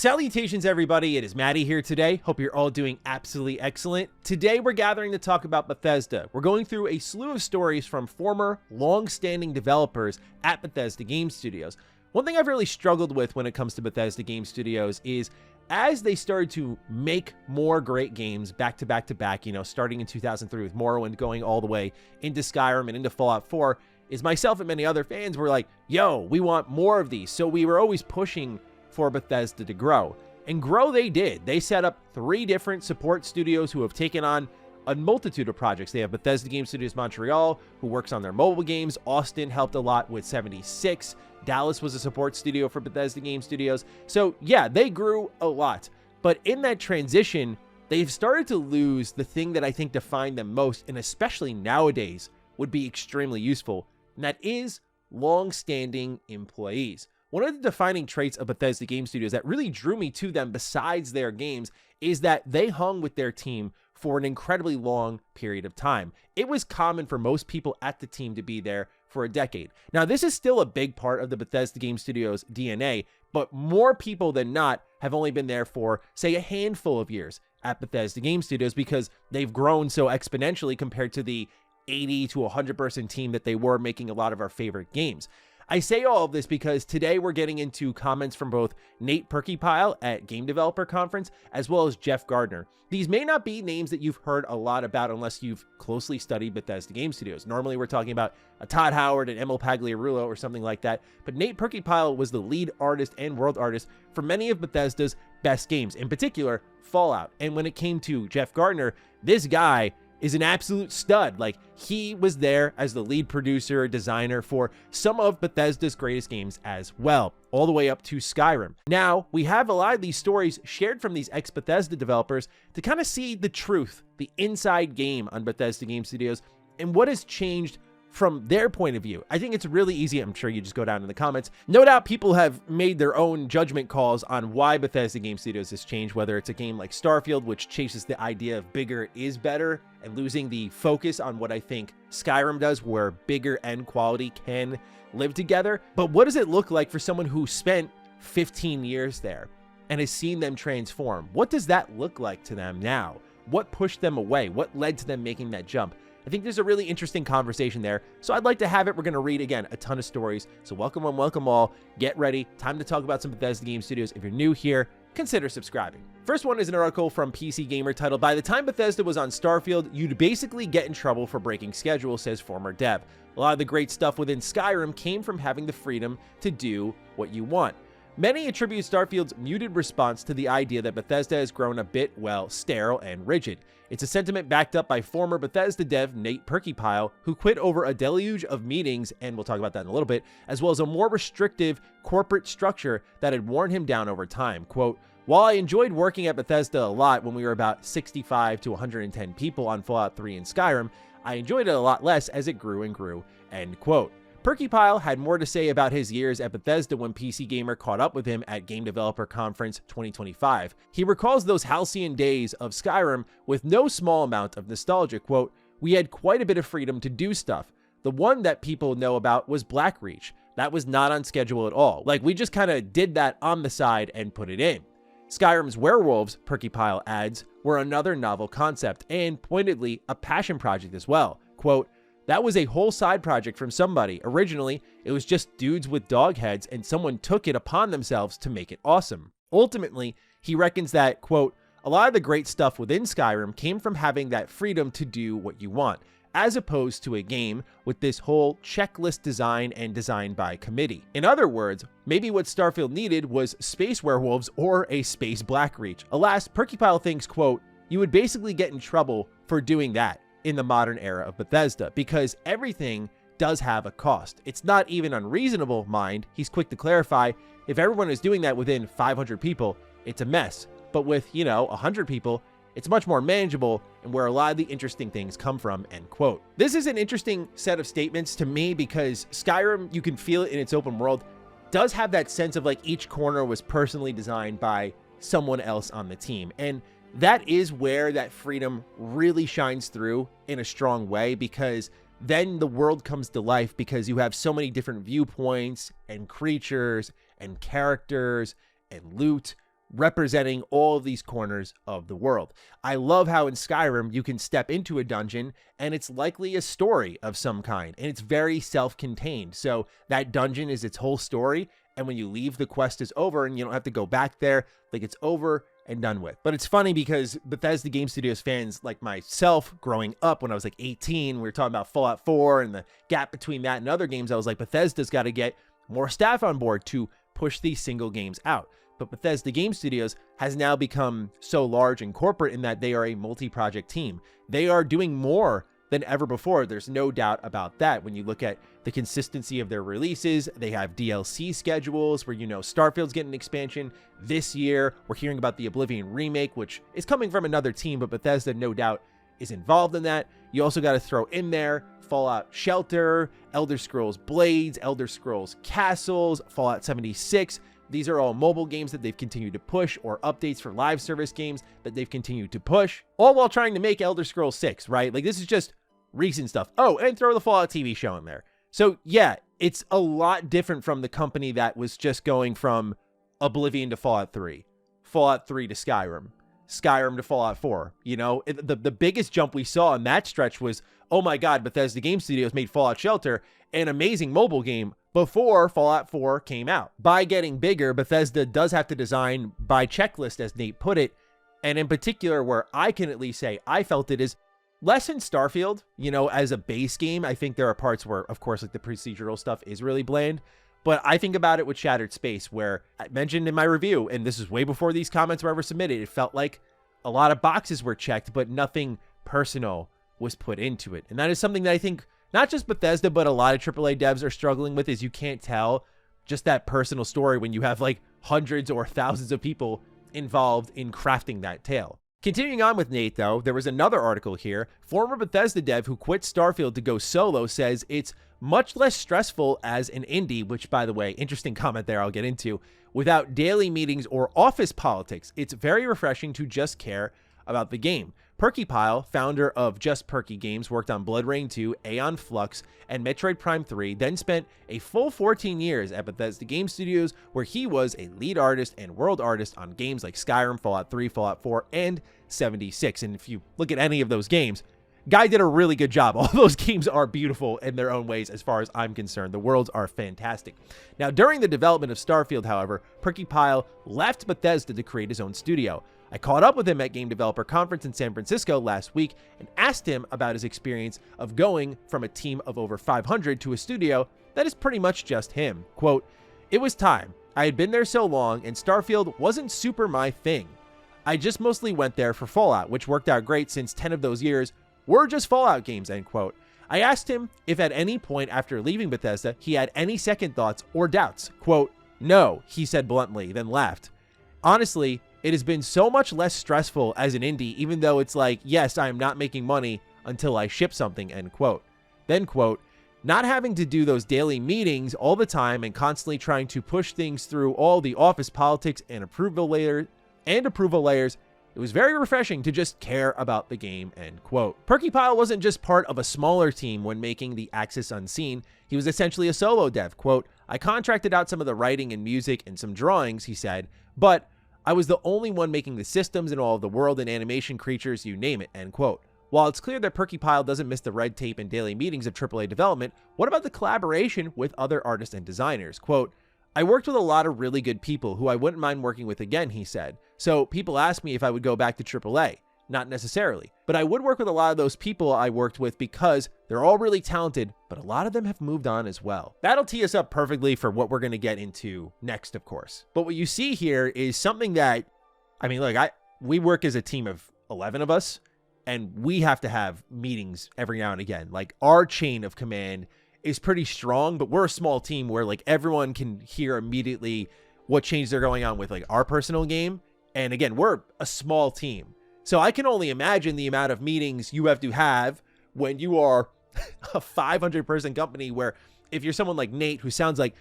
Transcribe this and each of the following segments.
Salutations everybody, it is Matty here today. Hope you're all doing absolutely excellent. Today we're gathering to talk about Bethesda. We're going through a slew of stories from former, long-standing developers at Bethesda Game Studios. One thing I've really struggled with when it comes to Bethesda Game Studios is as they started to make more great games back to back to back, starting in 2003 with Morrowind going all the way into Skyrim and into Fallout 4, is myself and many other fans were like, yo, we want more of these. So we were always pushing for Bethesda to grow. And grow they did. They set up 3 different support studios who have taken on a multitude of projects. They have Bethesda Game Studios Montreal, who works on their mobile games. Austin helped a lot with 76. Dallas was a support studio for Bethesda Game Studios. So yeah, they grew a lot. But in that transition, they've started to lose the thing that I think defined them most, and especially nowadays would be extremely useful, and that is long-standing employees. One of the defining traits of Bethesda Game Studios that really drew me to them besides their games is that they hung with their team for an incredibly long period of time. It was common for most people at the team to be there for a decade. Now, this is still a big part of the Bethesda Game Studios DNA, but more people than not have only been there for, say, a handful of years at Bethesda Game Studios because they've grown so exponentially compared to the 80 to 100 person team that they were making a lot of our favorite games. I say all of this because today we're getting into comments from both Nate Perkypile at Game Developer Conference as well as Jeff Gardner. These may not be names that you've heard a lot about unless you've closely studied Bethesda Game Studios. Normally we're talking about a Todd Howard and Emil Pagliarulo or something like that, but Nate Perkypile was the lead artist and world artist for many of Bethesda's best games, in particular Fallout. And when it came to Jeff Gardner, this guy is an absolute stud. Like, he was there as the lead producer, designer for some of Bethesda's greatest games as well, all the way up to Skyrim. Now, we have a lot of these stories shared from these ex-Bethesda developers to kind of see the truth, the inside game on Bethesda Game Studios, and what has changed from their point of view. I think it's really easy. I'm sure you just go down in the comments. No doubt people have made their own judgment calls on why Bethesda Game Studios has changed, whether it's a game like Starfield, which chases the idea of bigger is better and losing the focus on what I think Skyrim does, where bigger and quality can live together. But what does it look like for someone who spent 15 years there and has seen them transform? What does that look like to them now? What pushed them away? What led to them making that jump? I think there's a really interesting conversation there, so I'd like to have it. We're going to read, again, a ton of stories, so welcome and welcome all. Get ready. Time to talk about some Bethesda Game Studios. If you're new here, consider subscribing. First one is an article from PC Gamer titled, "By the time Bethesda was on Starfield, you'd basically get in trouble for breaking schedule," says former dev. A lot of the great stuff within Skyrim came from having the freedom to do what you want. Many attribute Starfield's muted response to the idea that Bethesda has grown a bit, well, sterile and rigid. It's a sentiment backed up by former Bethesda dev Nate Perkypile, who quit over a deluge of meetings, and we'll talk about that in a little bit, as well as a more restrictive corporate structure that had worn him down over time. Quote, "While I enjoyed working at Bethesda a lot when we were about 65 to 110 people on Fallout 3 and Skyrim, I enjoyed it a lot less as it grew and grew," end quote. Perkypile had more to say about his years at Bethesda when PC Gamer caught up with him at Game Developer Conference 2025. He recalls those halcyon days of Skyrim with no small amount of nostalgia. Quote, "We had quite a bit of freedom to do stuff. The one that people know about was Blackreach. That was not on schedule at all. Like, we just kind of did that on the side and put it in. Skyrim's werewolves," Perkypile adds, "were another novel concept and, pointedly, a passion project as well. Quote, that was a whole side project from somebody. Originally, it was just dudes with dog heads, and someone took it upon themselves to make it awesome." Ultimately, he reckons that, quote, "a lot of the great stuff within Skyrim came from having that freedom to do what you want, as opposed to a game with this whole checklist design and design by committee." In other words, maybe what Starfield needed was space werewolves or a space Blackreach. Alas, Perkypile thinks, quote, "you would basically get in trouble for doing that in the modern era of Bethesda, because everything does have a cost. It's not even unreasonable, mind." He's quick to clarify, if everyone is doing that within 500 people, it's a mess. But with, 100 people, it's much more manageable and where a lot of the interesting things come from, end quote. This is an interesting set of statements to me because Skyrim, you can feel it in its open world, does have that sense of like each corner was personally designed by someone else on the team. And that is where that freedom really shines through in a strong way, because then the world comes to life because you have so many different viewpoints and creatures and characters and loot representing all of these corners of the world. I love how in Skyrim you can step into a dungeon and it's likely a story of some kind, and it's very self-contained. So that dungeon is its whole story, and when you leave, the quest is over and you don't have to go back there. Like, it's over and done with. But it's funny because Bethesda Game Studios fans like myself, growing up when I was like 18, we were talking about Fallout 4 and the gap between that and other games. I was like, Bethesda's got to get more staff on board to push these single games out. But Bethesda Game Studios has now become so large and corporate in that they are a multi-project team. They are doing more than ever before. There's no doubt about that. When you look at the consistency of their releases, they have DLC schedules where, you know, Starfield's getting an expansion this year. We're hearing about the Oblivion remake, which is coming from another team, but Bethesda no doubt is involved in that. You also got to throw in there Fallout Shelter, Elder Scrolls Blades, Elder Scrolls Castles, Fallout 76. These are all mobile games that they've continued to push, or updates for live service games that they've continued to push, all while trying to make Elder Scrolls 6, right? Like, this is just recent stuff. Oh, and throw the Fallout TV show in there. So yeah, it's a lot different from the company that was just going from Oblivion to Fallout 3, Fallout 3 to Skyrim, Skyrim to Fallout 4. You know, the biggest jump we saw in that stretch was, oh my God, Bethesda Game Studios made Fallout Shelter an amazing mobile game before Fallout 4 came out. By getting bigger, Bethesda does have to design by checklist, as Nate put it. And in particular, where I can at least say I felt it is less in Starfield, you know, as a base game. I think there are parts where, of course, like the procedural stuff is really bland. But I think about it with Shattered Space, where I mentioned in my review, and this is way before these comments were ever submitted, it felt like a lot of boxes were checked, but nothing personal was put into it. And that is something that I think not just Bethesda, but a lot of AAA devs are struggling with, is you can't tell just that personal story when you have like hundreds or thousands of people involved in crafting that tale. Continuing on with Nate, though, there was another article here. Former Bethesda dev who quit Starfield to go solo says it's much less stressful as an indie, which, by the way, interesting comment there I'll get into, without daily meetings or office politics. It's very refreshing to just care about the game. Perkypile, founder of Just Perky Games, worked on Blood Rain 2, Aeon Flux, and Metroid Prime 3, then spent a full 14 years at Bethesda Game Studios, where he was a lead artist and world artist on games like Skyrim, Fallout 3, Fallout 4, and 76. And if you look at any of those games, guy did a really good job. All those games are beautiful in their own ways as far as I'm concerned. The worlds are fantastic. Now, during the development of Starfield, however, Perkypile left Bethesda to create his own studio. I caught up with him at Game Developer Conference in San Francisco last week and asked him about his experience of going from a team of over 500 to a studio that is pretty much just him. Quote, "It was time. I had been there so long, and Starfield wasn't super my thing. I just mostly went there for Fallout, which worked out great since 10 of those years were just Fallout games," end quote. I asked him if at any point after leaving Bethesda, he had any second thoughts or doubts. Quote, "No," he said bluntly, then laughed. "Honestly, it has been so much less stressful as an indie, even though it's like, yes, I am not making money until I ship something," end quote. Then, quote, "Not having to do those daily meetings all the time and constantly trying to push things through all the office politics and approval layers, it was very refreshing to just care about the game," end quote. Perkypile wasn't just part of a smaller team when making the Axis Unseen. He was essentially a solo dev. Quote, "I contracted out some of the writing and music and some drawings," he said, "but I was the only one making the systems and all of the world and animation creatures, you name it," end quote. While it's clear that Perkypile doesn't miss the red tape and daily meetings of AAA development, what about the collaboration with other artists and designers? Quote, "I worked with a lot of really good people who I wouldn't mind working with again," he said. "So people ask me if I would go back to AAA. Not necessarily, but I would work with a lot of those people I worked with because they're all really talented, but a lot of them have moved on as well." That'll tee us up perfectly for what we're going to get into next, of course. But what you see here is something that, I mean, look, we work as a team of 11 of us, and we have to have meetings every now and again. Like, our chain of command is pretty strong, but we're a small team where like everyone can hear immediately what changes are going on with like our personal game. And again, we're a small team. So I can only imagine the amount of meetings you have to have when you are a 500 person company, where if you're someone like Nate, who sounds like,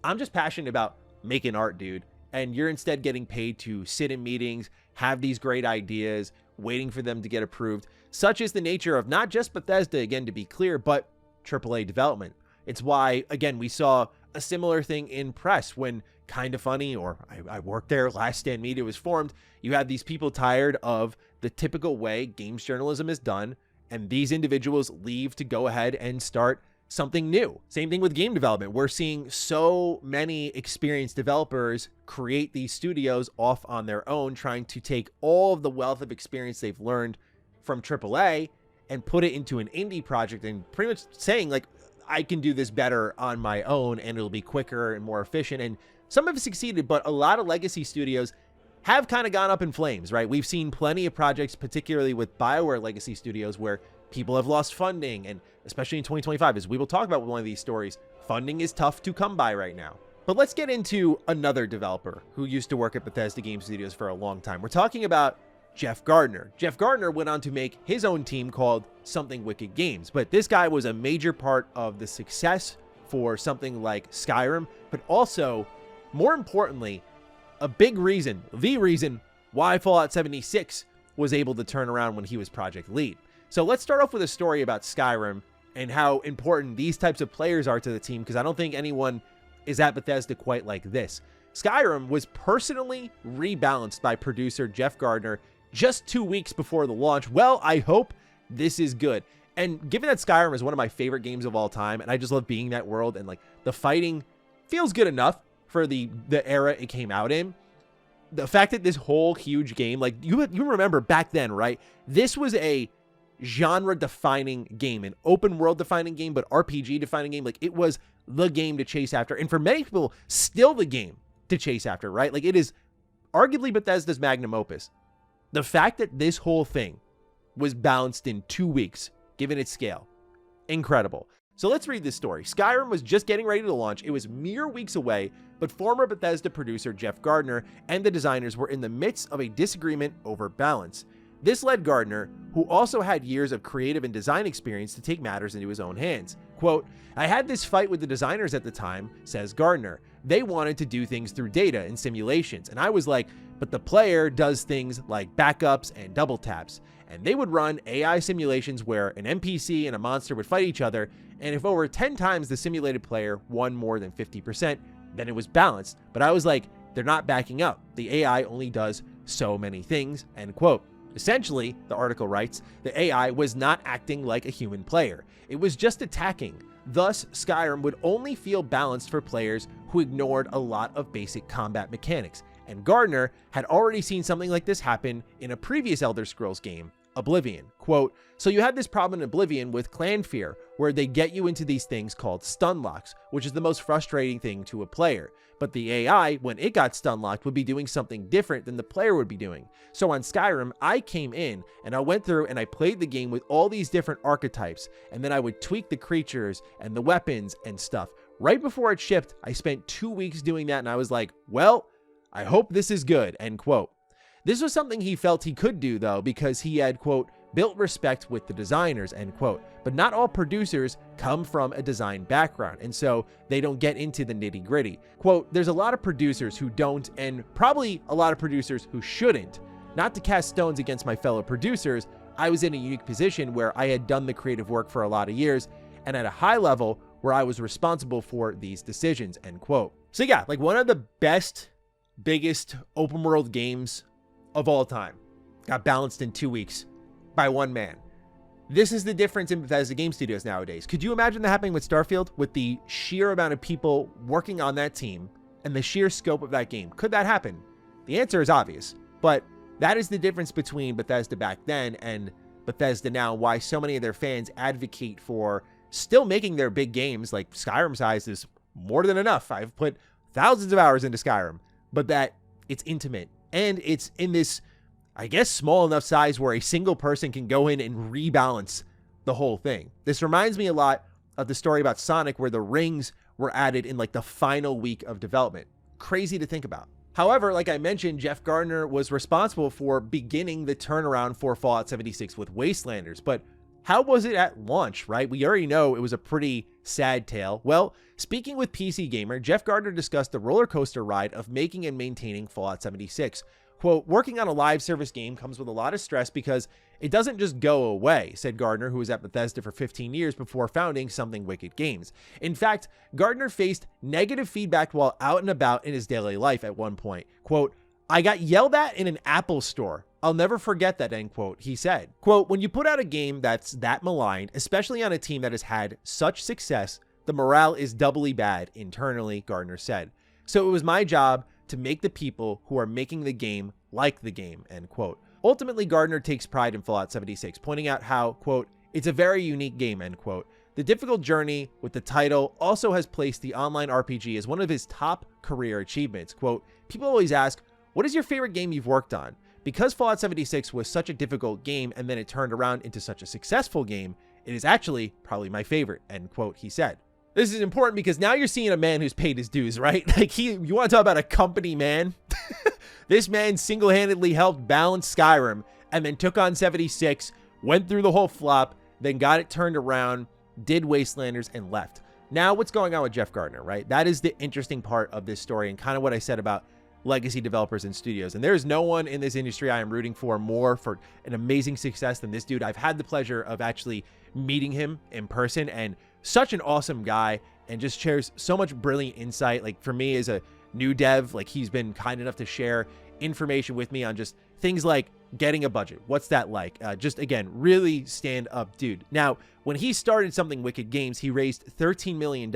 "I'm just passionate about making art, dude," and you're instead getting paid to sit in meetings, have these great ideas, waiting for them to get approved. Such is the nature of not just Bethesda, again, to be clear, but AAA development. It's why, again, we saw a similar thing in press when kind of funny, or I worked there, Last Stand Media was formed. You had these people tired of the typical way games journalism is done, and these individuals leave to go ahead and start something new. Same thing with game development. We're seeing so many experienced developers create these studios off on their own, trying to take all of the wealth of experience they've learned from AAA and put it into an indie project, and pretty much saying, like, I can do this better on my own and it'll be quicker and more efficient. And some have succeeded, but a lot of legacy studios have kind of gone up in flames, right? We've seen plenty of projects, particularly with BioWare legacy studios, where people have lost funding, and especially in 2025, as we will talk about with one of these stories, funding is tough to come by right now. But let's get into another developer who used to work at Bethesda Game Studios for a long time. We're talking about Jeff Gardner. Jeff Gardner went on to make his own team called Something Wicked Games, but this guy was a major part of the success for something like Skyrim, but also, more importantly, a big reason, the reason why Fallout 76 was able to turn around when he was project lead. So let's start off with a story about Skyrim and how important these types of players are to the team, because I don't think anyone is at Bethesda quite like this. Skyrim was personally rebalanced by producer Jeff Gardner just 2 weeks before the launch. Well, I hope this is good. And given that Skyrim is one of my favorite games of all time, and I just love being in that world, and like the fighting feels good enough for the era it came out in, the fact that this whole huge game, like you remember back then, right? This was a genre-defining game, an open-world-defining game, but RPG-defining game. Like, it was the game to chase after, and for many people, still the game to chase after, right? Like, it is arguably Bethesda's magnum opus. The fact that this whole thing was balanced in 2 weeks, given its scale, incredible. So let's read this story. Skyrim was just getting ready to launch. It was mere weeks away, but former Bethesda producer Jeff Gardner and the designers were in the midst of a disagreement over balance. This led Gardner, who also had years of creative and design experience, to take matters into his own hands. Quote, "I had this fight with the designers at the time," says Gardner. "They wanted to do things through data and simulations, and I was like, but the player does things like backups and double taps. And they would run AI simulations where an NPC and a monster would fight each other, and if over 10 times the simulated player won more than 50%, then it was balanced. But I was like, they're not backing up. The AI only does so many things," end quote. Essentially, the article writes, the AI was not acting like a human player. It was just attacking. Thus, Skyrim would only feel balanced for players who ignored a lot of basic combat mechanics. And Gardner had already seen something like this happen in a previous Elder Scrolls game, Oblivion. Quote, "So you had this problem in Oblivion with clan fear, where they get you into these things called stun locks, which is the most frustrating thing to a player. But the AI, when it got stun locked, would be doing something different than the player would be doing. So on Skyrim, I came in and I went through and I played the game with all these different archetypes, and then I would tweak the creatures and the weapons and stuff. Right before it shipped, I spent 2 weeks doing that, and I was like, well, I hope this is good," end quote. This was something he felt he could do, though, because he had, quote, "built respect with the designers," end quote. But not all producers come from a design background, and so they don't get into the nitty gritty. Quote, "There's a lot of producers who don't, and probably a lot of producers who shouldn't. Not to cast stones against my fellow producers, I was in a unique position where I had done the creative work for a lot of years, and at a high level where I was responsible for these decisions," end quote. So yeah, like one of the best, biggest open world games of all time got balanced in 2 weeks by one man. This is the difference in Bethesda Game Studios nowadays. Could you imagine that happening with Starfield, with the sheer amount of people working on that team and the sheer scope of that game? Could that happen? The answer is obvious, but that is the difference between Bethesda back then and Bethesda now, why so many of their fans advocate for still making their big games. Like Skyrim size is more than enough. I've put thousands of hours into Skyrim, but that it's intimate and it's in this, I guess, small enough size where a single person can go in and rebalance the whole thing. This reminds me a lot of the story about Sonic, where the rings were added in like the final week of development. Crazy to think about. However, like I mentioned, Jeff Gardner was responsible for beginning the turnaround for Fallout 76 with Wastelanders, but how was it at launch, right? We already know it was a pretty sad tale. Well, speaking with PC Gamer, Jeff Gardner discussed the roller coaster ride of making and maintaining Fallout 76. Quote, working on a live service game comes with a lot of stress because it doesn't just go away, said Gardner, who was at Bethesda for 15 years before founding Something Wicked Games. In fact, Gardner faced negative feedback while out and about in his daily life at one point. Quote, I got yelled at in an Apple store. I'll never forget that, end quote, he said. Quote, when you put out a game that's that maligned, especially on a team that has had such success, the morale is doubly bad internally, Gardner said. So it was my job to make the people who are making the game like the game, end quote. Ultimately, Gardner takes pride in Fallout 76, pointing out how, quote, it's a very unique game, end quote. The difficult journey with the title also has placed the online RPG as one of his top career achievements. Quote, people always ask, what is your favorite game you've worked on? Because Fallout 76 was such a difficult game and then it turned around into such a successful game, it is actually probably my favorite, end quote, he said. This is important because now you're seeing a man who's paid his dues, right? Like you want to talk about a company man? This man single-handedly helped balance Skyrim and then took on 76, went through the whole flop, then got it turned around, did Wastelanders, and left. Now, what's going on with Jeff Gardner, right? That is the interesting part of this story and kind of what I said about legacy developers and studios. And there's no one in this industry I am rooting for more for an amazing success than this dude. I've had the pleasure of actually meeting him in person, and such an awesome guy, and just shares so much brilliant insight. Like for me as a new dev, like he's been kind enough to share information with me on just things like getting a budget. What's that like? Just again, really stand up dude. Now, when he started Something Wicked Games, he raised $13 million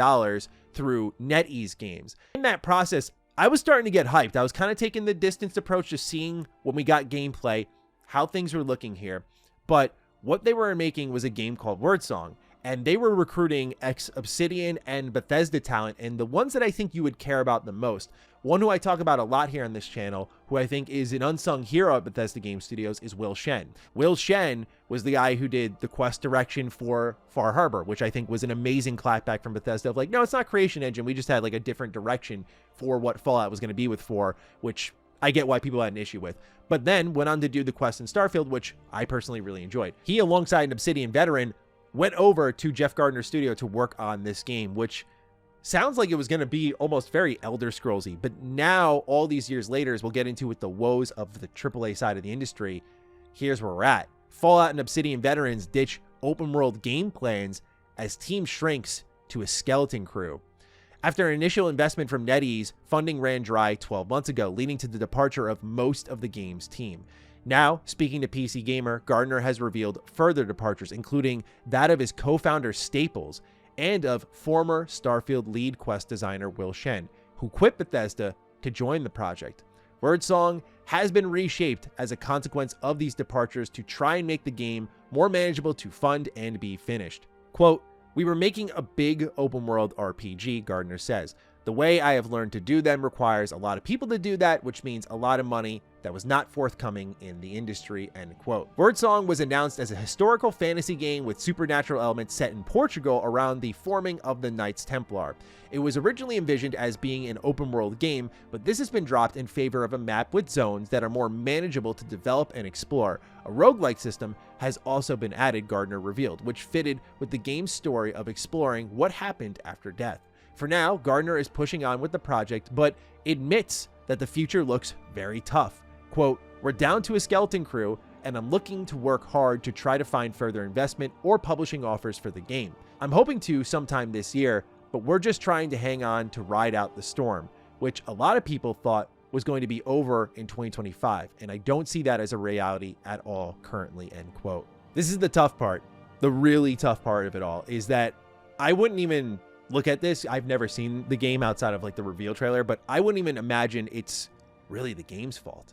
through NetEase Games. In that process, I was starting to get hyped. I was kind of taking the distanced approach to seeing when we got gameplay, how things were looking here. But what they were making was a game called Wordsong, and they were recruiting ex-Obsidian and Bethesda talent, and the ones that I think you would care about the most. One who I talk about a lot here on this channel, who I think is an unsung hero at Bethesda Game Studios, is Will Shen. Will Shen was the guy who did the quest direction for Far Harbor, which I think was an amazing clapback from Bethesda of like, no, it's not Creation Engine. We just had like a different direction for what Fallout was going to be with 4, which I get why people had an issue with. But then went on to do the quest in Starfield, which I personally really enjoyed. He, alongside an Obsidian veteran, went over to Jeff Gardner's studio to work on this game, which sounds like it was going to be almost very Elder Scrollsy. But now, all these years later, as we'll get into with the woes of the AAA side of the industry, here's where we're at. Fallout and Obsidian veterans ditch open world game plans as team shrinks to a skeleton crew. After an initial investment from NetEase, funding ran dry 12 months ago, leading to the departure of most of the game's team. Now, speaking to PC Gamer, Gardner has revealed further departures, including that of his co-founder Staples and of former Starfield lead quest designer Will Shen, who quit Bethesda to join the project. Wordsong has been reshaped as a consequence of these departures to try and make the game more manageable to fund and be finished. Quote, we were making a big open world RPG, Gardner says. The way I have learned to do them requires a lot of people to do that, which means a lot of money that was not forthcoming in the industry, end quote. Wordsong was announced as a historical fantasy game with supernatural elements set in Portugal around the forming of the Knights Templar. It was originally envisioned as being an open world game, but this has been dropped in favor of a map with zones that are more manageable to develop and explore. A roguelike system has also been added, Gardner revealed, which fitted with the game's story of exploring what happened after death. For now, Gardner is pushing on with the project, but admits that the future looks very tough. Quote, we're down to a skeleton crew, and I'm looking to work hard to try to find further investment or publishing offers for the game. I'm hoping to sometime this year, but we're just trying to hang on to ride out the storm, which a lot of people thought was going to be over in 2025, and I don't see that as a reality at all currently, end quote. This is the tough part. The really tough part of it all is that I wouldn't even look at this. I've never seen the game outside of like the reveal trailer, but I wouldn't even imagine it's really the game's fault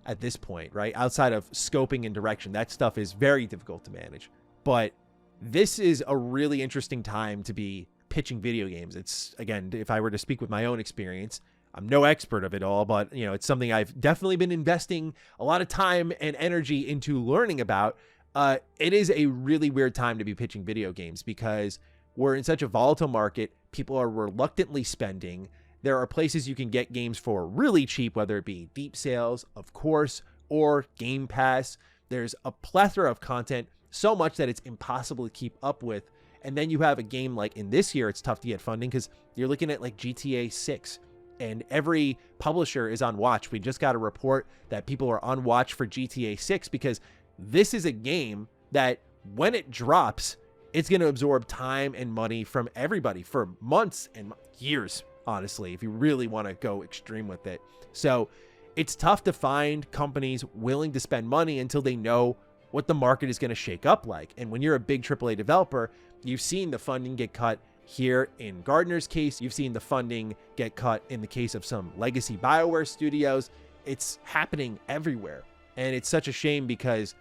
at this point, right? Outside of scoping and direction, that stuff is very difficult to manage. But this is a really interesting time to be pitching video games. It's, again, if I were to speak with my own experience, I'm no expert of it all, but you know, it's something I've definitely been investing a lot of time and energy into learning about. It is a really weird time to be pitching video games because we're in such a volatile market. People are reluctantly spending. There are places you can get games for really cheap, whether it be deep sales, of course, or Game Pass. There's a plethora of content, so much that it's impossible to keep up with. And then you have a game like in this year, it's tough to get funding because you're looking at like GTA 6 and every publisher is on watch. We just got a report that people are on watch for GTA 6 because this is a game that when it drops, it's going to absorb time and money from everybody for months and years, honestly, if you really want to go extreme with it. So it's tough to find companies willing to spend money until they know what the market is going to shake up like. And when you're a big AAA developer, you've seen the funding get cut here in Gardner's case. You've seen the funding get cut in the case of some legacy BioWare studios. It's happening everywhere. And it's such a shame because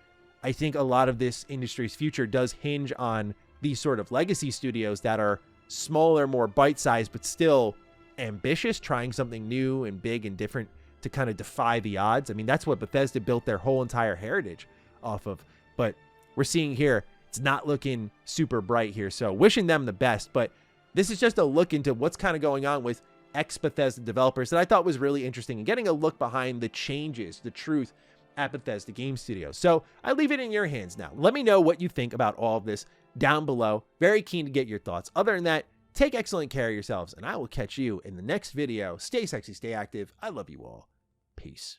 I think a lot of this industry's future does hinge on these sort of legacy studios that are smaller, more bite-sized, but still ambitious, trying something new and big and different to kind of defy the odds. I mean, that's what Bethesda built their whole entire heritage off of. But we're seeing here, it's not looking super bright here. So wishing them the best. But this is just a look into what's kind of going on with ex-Bethesda developers that I thought was really interesting, and getting a look behind the changes, the truth at Bethesda Game Studios. So I leave it in your hands now. Let me know what you think about all of this down below. Very keen to get your thoughts. Other than that, take excellent care of yourselves, and I will catch you in the next video. Stay sexy, stay active. I love you all. Peace.